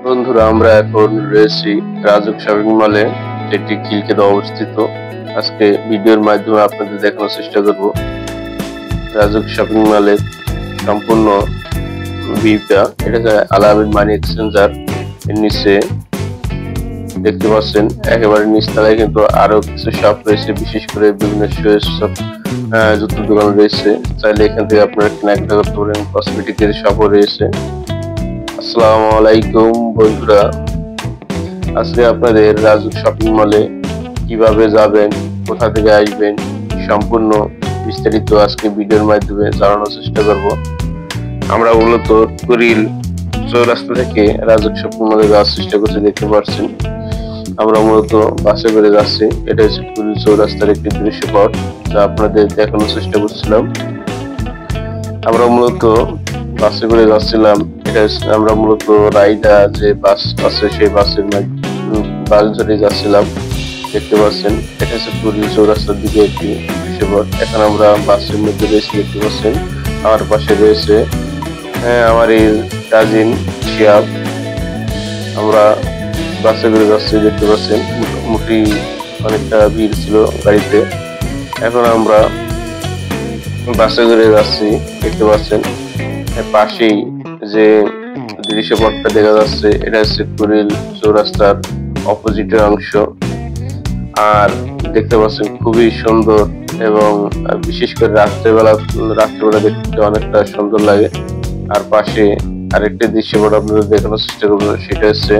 বন্ধুরা, আমরা এখন রয়েছি রাজুক শপিং মলে, যেটি খিলক্ষেতে অবস্থিত। আজকে ভিডিওর মাধ্যমে আপনাদের দেখানোর চেষ্টা করব রাজুক শপিং মলের সম্পূর্ণ ভিউটা। এটা আলামিন মানি এক্সচেঞ্জার। এর নিচে দেখতে পাচ্ছেন একেবারে নিচতলায় কিন্তু আরো কিছু শপ রয়েছে, বিশেষ করে বিভিন্ন জুতোর দোকান রয়েছে। চাইলে এখান থেকে আপনারা কেনাকাটা করতে পারেন। কসমেটিকের শপও রয়েছে। আসসালামু আলাইকুম বন্ধুরা, আজকে আপনাদের রাজুক শপিং মলে কিভাবে যাবেন, কোথা থেকে আসবেন, সম্পূর্ণ বিস্তারিত আজকে ভিডিওর মাধ্যমে জানানোর চেষ্টা করব। আমরা মূলত কুড়িল চৌরাস্তা থেকে রাজুক শপিং মলে যাওয়ার চেষ্টা করছি। দেখতে পাচ্ছেন আমরা মূলত বাসে করে যাচ্ছি। এটা হচ্ছে কুড়িল চৌরাস্তার একটি দৃশ্যপট, যা আপনাদের দেখানোর চেষ্টা করছিলাম। আমরা মূলত বাসে করে যাচ্ছিলাম। আমরা মূলত রাইডা যে বাস আছে সেই বাস ধরে যাচ্ছিলাম। দেখতে পাচ্ছেন এটা হচ্ছে কুড়িল চৌরাস্তার দিকে একটি দৃশ্যপট। এখন আমরা বাসের মধ্যে রয়েছি। দেখতে পাচ্ছেন আমার পাশে রয়েছে আমার এই কাজিন শিয়াব। আমরা বাসে করে যাচ্ছি। দেখতে পাচ্ছেন মোটামুটি অনেকটা ভিড় ছিল গাড়িতে। এখন আমরা বাসে করে যাচ্ছি। দেখতে পাচ্ছেন পাশেই যে দৃশ্যপটটা দেখা যাচ্ছে, এটা হচ্ছে কুড়িল চৌরাস্তার অপোজিটের অংশ। আর দেখতে পাচ্ছেন খুবই সুন্দর, এবং বিশেষ করে রাত্রেবেলা দেখতে অনেকটা সুন্দর লাগে। আর পাশে আরেকটি দৃশ্যপট আপনাদের দেখানোর চেষ্টা করবো। সেটা হচ্ছে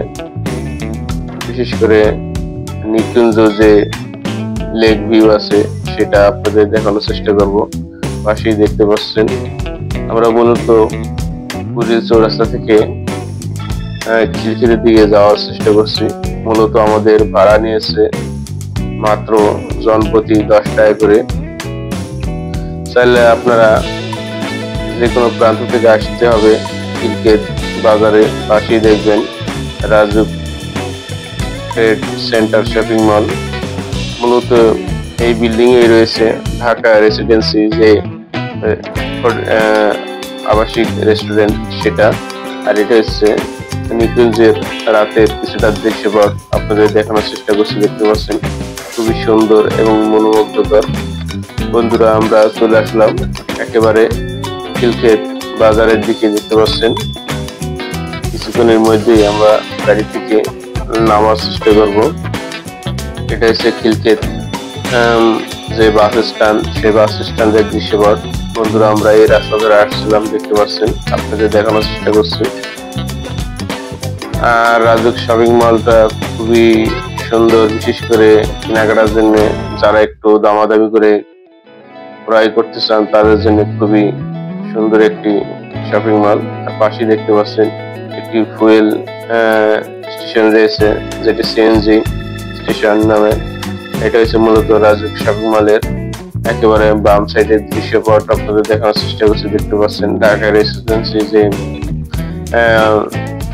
বিশেষ করে নিকুঞ্জ যে লেক ভিউ আছে, সেটা আপনাদের দেখানোর চেষ্টা করব। পাশেই দেখতে পাচ্ছেন আমরা মূলত কুড়িল চৌরাস্তা থেকে খিলখিলির দিকে যাওয়ার চেষ্টা করছি। মূলত আমাদের ভাড়া নিয়েছে মাত্র জনপ্রতি 10 টাকা করে। চাইলে আপনারা যে কোনো প্রান্ত থেকে আসতে হবে খিলক্ষেত বাজারে। পাশেই দেখবেন RAJUK trade centre shopping mall. মূলত এই বিল্ডিং এ রয়েছে ঢাকা রেসিডেন্সি যে আবাসিক রেস্টুরেন্ট, সেটা। আর এটা হচ্ছে নিকুঞ্জের রাতের কিছুটা দৃশ্যপট আপনাদের দেখানোর চেষ্টা করছি। দেখতে পাচ্ছেন খুবই সুন্দর এবং মনোমুগ্ধকর। বন্ধুরা, আমরা চলে আসলাম একেবারে খিলক্ষেত বাজারের দিকে। দেখতে পাচ্ছেন কিছুক্ষণের মধ্যেই আমরা গাড়ি থেকে নামার চেষ্টা করব। এটা হচ্ছে খিলক্ষেত যে বাস স্ট্যান্ড, সেই বাস স্ট্যান্ডের দৃশ্যপট। বন্ধুরা, আমরা এই রাস্তা ধরে আসছিলাম। দেখতে পাচ্ছেন আপনাদের দেখানোর চেষ্টা করছি। আর রাজুক শপিং মলটা খুবই সুন্দর, বিশেষ করে কেনাকাটার জন্য যারা একটু দামাদামি করে ক্রয় করতে চান তাদের জন্য খুবই সুন্দর একটি শপিং মল। আর পাশে দেখতে পাচ্ছেন একটি ফুয়েল স্টেশন রয়েছে, যেটি সিএনজি স্টেশন নামে। এটা হচ্ছে মূলত রাজুক শপিং মলের একেবারে বাম সাইডের দৃশ্যপট আপনাদের দেখানোর চেষ্টা করছি। দেখতে পাচ্ছেন ঢাকা রেসিডেন্সি যে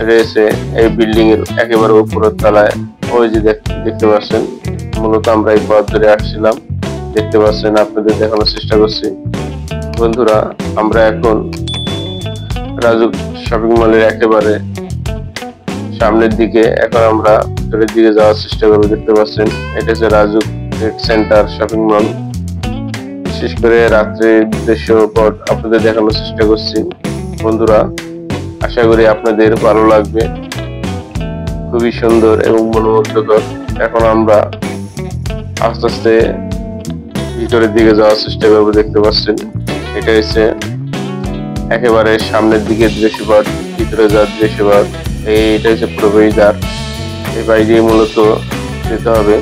রয়েছে এই বিল্ডিং এর একেবারে উপরের তলায়, ওই যে দেখতে পাচ্ছেন। মূলত আমরা এই পথ ধরে আসছিলাম। দেখতে পাচ্ছেন আপনাদের দেখানোর চেষ্টা করছি। বন্ধুরা, আমরা এখন রাজুক শপিং মলের একেবারে সামনের দিকে, এখন আমরা ভিতরের দিকে যাওয়ার চেষ্টা করবো। দেখতে পাচ্ছেন এটা হচ্ছে RAJUK trade centre shopping mall. বিশেষ করে রাত্রের দৃশ্যপট আপনাদের দেখানোর চেষ্টা করছি। বন্ধুরা, আশা করি আপনাদের ভালো লাগবে। খুবই সুন্দর এবং মনোমুগ্ধকর। এখন আমরা আস্তে আস্তে ভিতরের দিকে যাওয়ার চেষ্টা করবো। দেখতে পাচ্ছেন এটা হচ্ছে একেবারে সামনের দিকে দৃশ্যপট, ভিতরে যাওয়ার দৃশ্যপট। এটা হচ্ছে প্রবেশদ্বার। এই বাইরে মূলত যেতে হবে।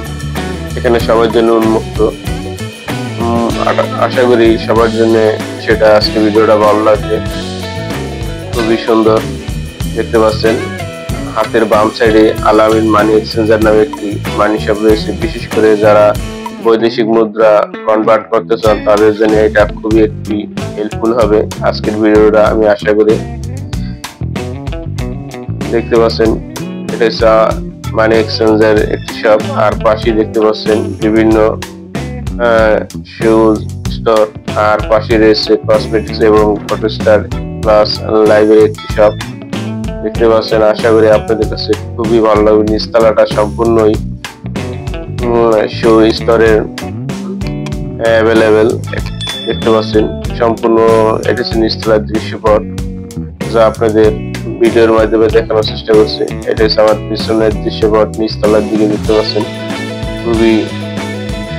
এখানে সবার জন্য উন্মুক্ত। আশা করি সবার জন্য সেটা আজকে ভিডিওটা ভালো লাগবে। খুবই সুন্দর। দেখতে পাচ্ছেন হাতের বাম সাইডে আলামিন মানি এক্সচেঞ্জার নামে একটি মানি শপ রয়েছে। বিশেষ করে যারা বৈদেশিক মুদ্রা কনভার্ট করতে চান তাদের জন্য এটা খুবই একটি হেল্পফুল হবে আজকের ভিডিওটা, আমি আশা করি। দেখতে পাচ্ছেন এটা হচ্ছে মানি এক্সচেঞ্জার একটি শপ। আর পাশে দেখতে পাচ্ছেন বিভিন্ন শুজ স্টোর। আর পাশে রয়েছে কসমেটিক্স এবং ফটোস্টার প্লাস লাইব্রেরি একটি শপ। দেখতে পাচ্ছেন। আশা করি আপনাদের কাছে খুবই ভালো লাগবে। নিচতলাটা সম্পূর্ণই শো স্তরের অ্যাভেলেবেল দেখতে পাচ্ছেন। সম্পূর্ণ এটা হচ্ছে নিচতলার দৃশ্যপট, যা আপনাদের ভিডিওর মাধ্যমে দেখানোর চেষ্টা করছি। এটা হচ্ছে আমার পিছনের দৃশ্যপট, নিচতলার দিকে দেখতে পাচ্ছেন, খুবই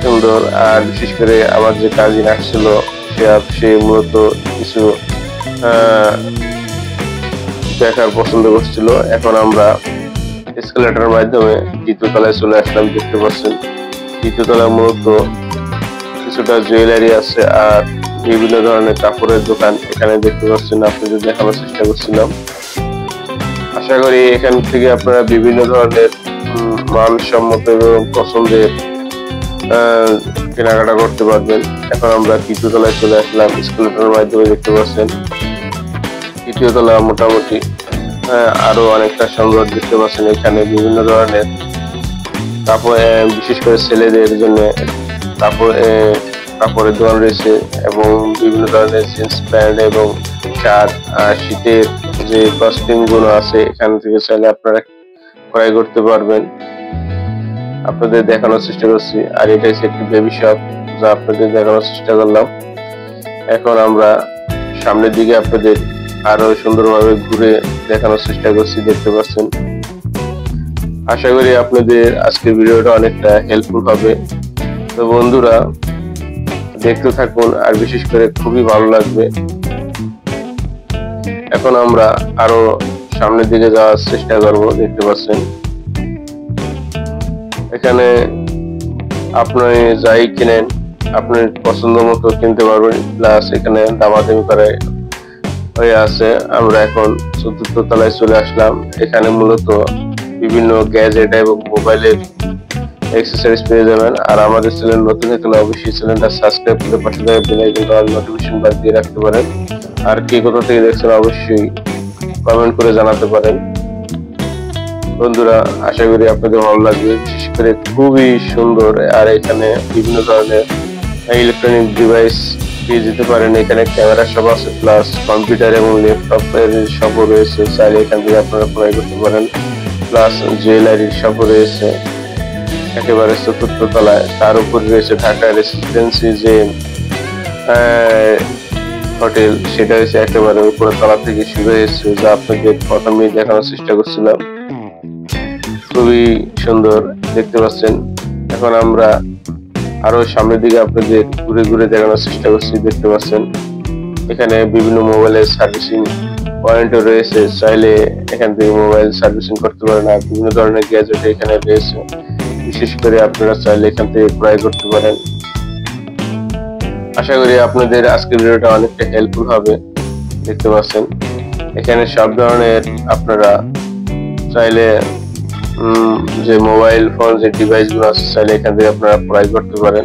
সুন্দর। আর বিশেষ করে আমার যে কাজিন আসছিল, সে মূলত কিছু দেখার পছন্দ করছিল। এখন আমরা এসকেলেটরের মাধ্যমে দ্বিতীয় তলায় চলে আসলাম। দেখতে পাচ্ছেন দ্বিতীয় তলায় মূলত কিছুটা জুয়েলারি আছে আর বিভিন্ন ধরনের কাপড়ের দোকান এখানে দেখতে পাচ্ছেন। আপনাদের দেখানোর চেষ্টা করছিলাম। আশা করি এখান থেকে আপনারা বিভিন্ন ধরনের মানসম্মত এবং পছন্দের কেনাকাটা করতে পারবেন। এখন আমরা তৃতীয় তলায় চলে আসলাম। এসকেলেটরের মাধ্যমে দেখতে পাচ্ছেন তৃতীয় তলা মোটামুটি আরো অনেকটা সুন্দর দেখতে পাচ্ছেন। এখানে বিভিন্ন ধরনের কাপড়, বিশেষ করে ছেলেদের জন্য কাপড়ের দোকান রয়েছে এবং বিভিন্ন ধরনের জিন্স প্যান্ট এবং শার্ট, শীতের যে কস্টিউম গুলো আছে এখান থেকে চাইলে আপনারা ক্রয় করতে পারবেন। আপনাদের দেখানোর চেষ্টা করছি। আর এটা হচ্ছে একটি বেবি শপ, যা আপনাদের দেখানোর চেষ্টা করলাম। এখন আমরা সামনের দিকে আপনাদের আরো সুন্দরভাবে ঘুরে দেখানোর চেষ্টা করছি। দেখতে পাচ্ছেন। আশা করি আপনাদের আজকের ভিডিওটা অনেকটা হেল্পফুল হবে। তো বন্ধুরা দেখতে থাকুন, আর বিশেষ করে খুবই ভালো লাগবে। এখন আমরা আরো সামনের দিকে যাওয়ার চেষ্টা করব। দেখতে পাচ্ছেন এখানে আপনি যাই কিনেন আপনার পছন্দ মতো কিনতে পারবেন, প্লাস এখানে দামাদামি করে হয়ে আছে। আমরা এখন চতুর্থ তলায় চলে আসলাম। এখানে মূলত বিভিন্ন গ্যাজেট এবং মোবাইলের অ্যাক্সেসরিজ পেয়ে যাবেন। আর আমাদের চ্যানেল নতুন হলে অবশ্যই চ্যানেলটা সাবস্ক্রাইব করে পাশে থাকা বেল আইকনটা অল নোটিফিকেশন বার দিয়ে রাখতে পারেন। আর কে কোথা থেকে দেখছেন অবশ্যই কমেন্ট করে জানাতে পারেন। বন্ধুরা আশা করি আপনাদের ভালো লাগবে। বিশেষ করে খুবই সুন্দর। আর এখানে বিভিন্ন ধরনের ইলেকট্রনিক ডিভাইস পেয়ে যেতে পারেন। এখানে ক্যামেরা সব আছে, প্লাস কম্পিউটার এবং ল্যাপটপের শপও রয়েছে, চাইলে এখান থেকে আপনারা ক্রয় করতে পারেন। প্লাস জুয়েলারির শপও রয়েছে একেবারে চতুর্থ তলায়। তার উপর রয়েছে ঢাকা রেসিডেন্সি যে হোটেল, সেটা হচ্ছে একেবারে উপরের তলা থেকে শুরু হয়েছে, যা আপনাদের প্রথমেই দেখানোর চেষ্টা করছিলাম। খুবই সুন্দর দেখতে পাচ্ছেন। এখন আমরা আরো সামনের দিকে আপনাদের ঘুরে ঘুরে দেখানোর চেষ্টা করছি। দেখতে পাচ্ছেন এখানে বিভিন্ন মোবাইলের সার্ভিসিং পয়েন্টও রয়েছে, চাইলে এখান থেকে মোবাইল সার্ভিসিং করতে পারেন। আর বিভিন্ন ধরনের গ্যাজেট এখানে রয়েছে, বিশেষ করে আপনারা চাইলে এখান থেকে ক্রয় করতে পারেন। আশা করি আপনাদের আজকের ভিডিওটা অনেকটা হেল্পফুল হবে। দেখতে পাচ্ছেন এখানে সব ধরনের আপনারা চাইলে যে মোবাইল ফোন যে ডিভাইস গুলো আছে চাইলে এখান থেকে আপনারা ক্রয় করতে পারেন।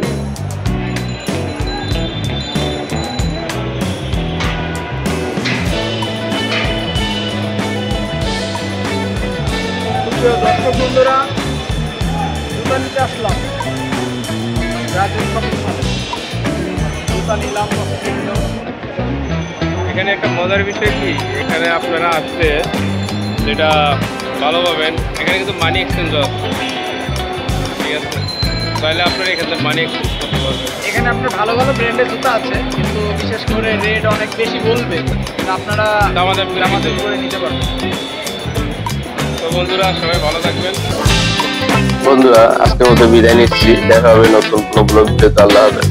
দর্শক বন্ধুরা জুতা নিতে আসলাম রাজেশ শপিং মলে। জুতা নিলাম। এখানে একটা মজার বিষয় কি, এখানে আপনারা আসলে যেটা ভালো পাবেন, এখানে কিন্তু মানি এক্সচেঞ্জ আছে, ঠিক আছে? তাহলে আপনারা এখানে মানি এক্সচেঞ্জ করতে পারবেন। এখানে আপনার ভালো ভালো ব্র্যান্ডের জুতা আছে, কিন্তু বিশেষ করে রেট অনেক বেশি বলবে, আপনারা দামাদামি করে নিতে পারবেন। তো বন্ধুরা সবাই ভালো থাকবেন। বন্ধুরা আজকের মতো বিদায় নিচ্ছি। দেখা হবে নতুন কোনো ব্লগ ভিডিওতে। আল্লাহ হাফেজ।